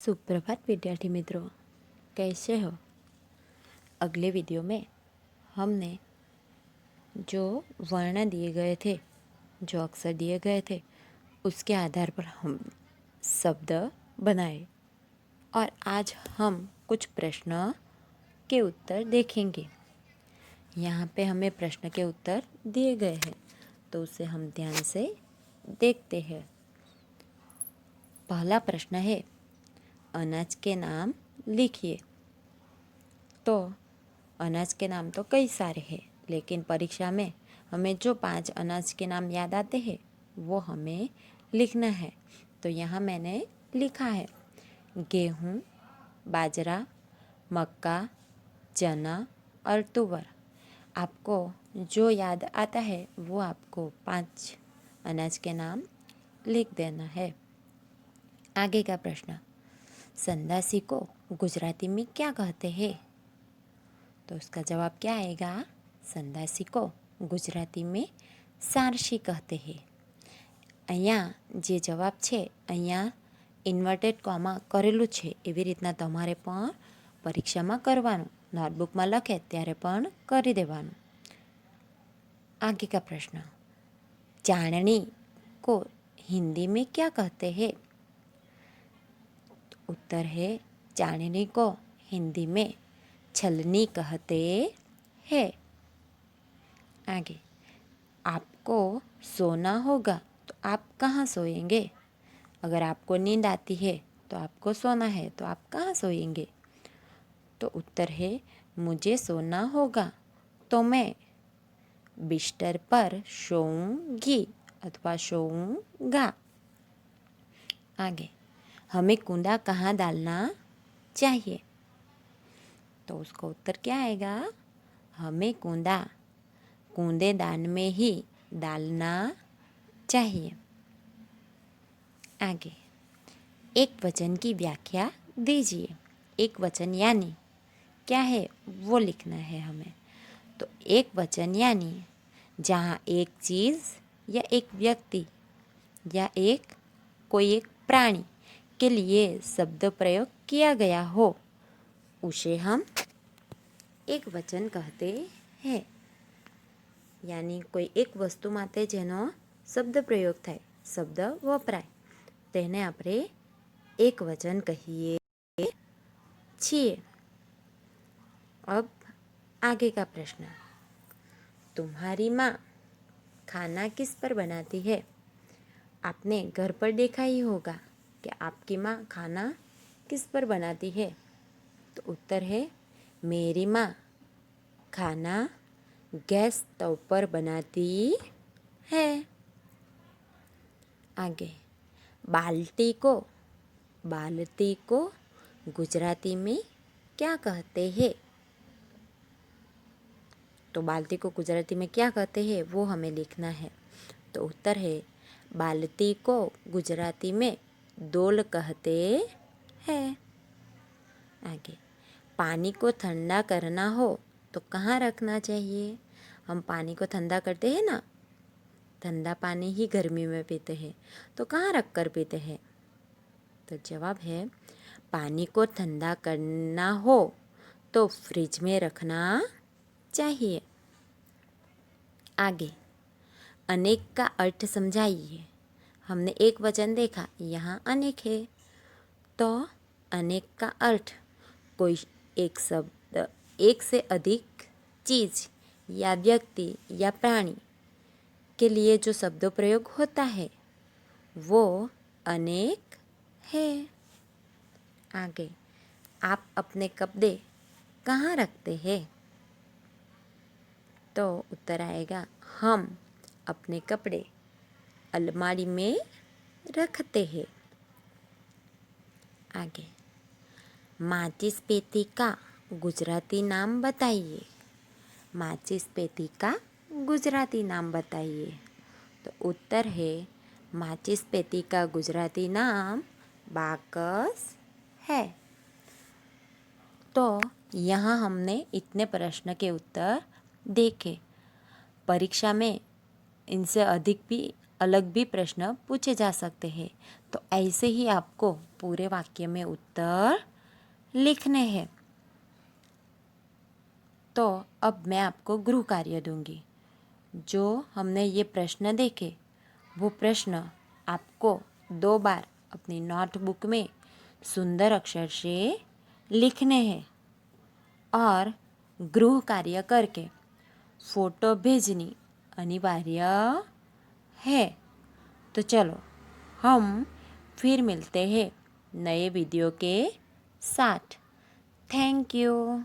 सुप्रभात विद्यार्थी मित्रों, कैसे हो। अगले वीडियो में हमने जो वर्ण दिए गए थे, जो अक्षर दिए गए थे, उसके आधार पर हम शब्द बनाए और आज हम कुछ प्रश्न के उत्तर देखेंगे। यहाँ पे हमें प्रश्न के उत्तर दिए गए हैं, तो उसे हम ध्यान से देखते हैं। पहला प्रश्न है, अनाज के नाम लिखिए। तो अनाज के नाम तो कई सारे हैं, लेकिन परीक्षा में हमें जो 5 अनाज के नाम याद आते हैं वो हमें लिखना है। तो यहाँ मैंने लिखा है गेहूँ, बाजरा, मक्का, चना और तुअर। आपको जो याद आता है वो आपको 5 अनाज के नाम लिख देना है। आगे का प्रश्न, संदासी को गुजराती में क्या कहते हैं? तो उसका जवाब क्या आएगा? संदासी को गुजराती में સારસી कहते हैं। અહીંયા જે જવાબ છે અહીંયા ઇન્વર્ટેડ કોમા કરેલું છે, એવી રીતના તમારે પણ પરીક્ષામાં કરવાનું, નોટબુકમાં લખે ત્યારે પણ કરી દેવાનું। आगे का प्रश्न, चाणनी को हिंदी में क्या कहते हैं? उत्तर है चाणनी को हिंदी में छलनी कहते हैं। आगे, आपको सोना होगा तो आप कहाँ सोएंगे? अगर आपको नींद आती है तो आपको सोना है, तो आप कहाँ सोएंगे? तो उत्तर है मुझे सोना होगा तो मैं बिस्तर पर सोऊंगी अथवा सोऊंगा। आगे, हमें कूदा कहाँ डालना चाहिए? तो उसका उत्तर क्या आएगा? हमें कूड़ेदान में ही डालना चाहिए। आगे, एक वचन की व्याख्या दीजिए। एक वचन यानी क्या है वो लिखना है हमें। तो एक वचन यानी जहाँ एक चीज़ या एक व्यक्ति या कोई एक प्राणी के लिए शब्द प्रयोग किया गया हो, उसे हम एक वचन कहते हैं। यानी कोई एक वस्तु माटे जेनो शब्द प्रयोग थाय, शब्द वपराय, तेने आपणे एक वचन कहीए छीए। अब आगे का प्रश्न, तुम्हारी माँ खाना किस पर बनाती है? आपने घर पर देखा ही होगा कि आपकी माँ खाना किस पर बनाती है। तो उत्तर है मेरी माँ खाना गैस स्टोव पर बनाती है। आगे, बाल्टी को गुजराती में क्या कहते हैं? तो बाल्टी को गुजराती में क्या कहते हैं वो हमें लिखना है। तो उत्तर है बाल्टी को गुजराती में डोल कहते हैं। आगे, पानी को ठंडा करना हो तो कहाँ रखना चाहिए? हम पानी को ठंडा करते हैं ना, ठंडा पानी ही गर्मी में पीते हैं, तो कहाँ रख कर पीते हैं? तो जवाब है पानी को ठंडा करना हो तो फ्रिज में रखना चाहिए। आगे, अनेक का अर्थ समझाइए। हमने एक वचन देखा, यहाँ अनेक है, तो अनेक का अर्थ कोई एक शब्द, एक से अधिक चीज़ या व्यक्ति या प्राणी के लिए जो शब्द प्रयोग होता है वो अनेक है। आगे, आप अपने कपड़े कहाँ रखते हैं? तो उत्तर आएगा हम अपने कपड़े अलमारी में रखते हैं। आगे, माचिस पेटी का गुजराती नाम बताइए। माचिस पेटी का गुजराती नाम बताइए। तो उत्तर है माचिस पेटी का गुजराती नाम बाकस है। तो यहाँ हमने इतने प्रश्न के उत्तर देखे। परीक्षा में इनसे अधिक भी अलग भी प्रश्न पूछे जा सकते हैं। तो ऐसे ही आपको पूरे वाक्य में उत्तर लिखने हैं। तो अब मैं आपको गृह कार्य दूंगी। जो हमने ये प्रश्न देखे वो प्रश्न आपको 2 बार अपनी नोटबुक में सुंदर अक्षर से लिखने हैं और गृह कार्य करके फ़ोटो भेजनी अनिवार्य है। तो चलो हम फिर मिलते हैं नए वीडियो के साथ। Thank you.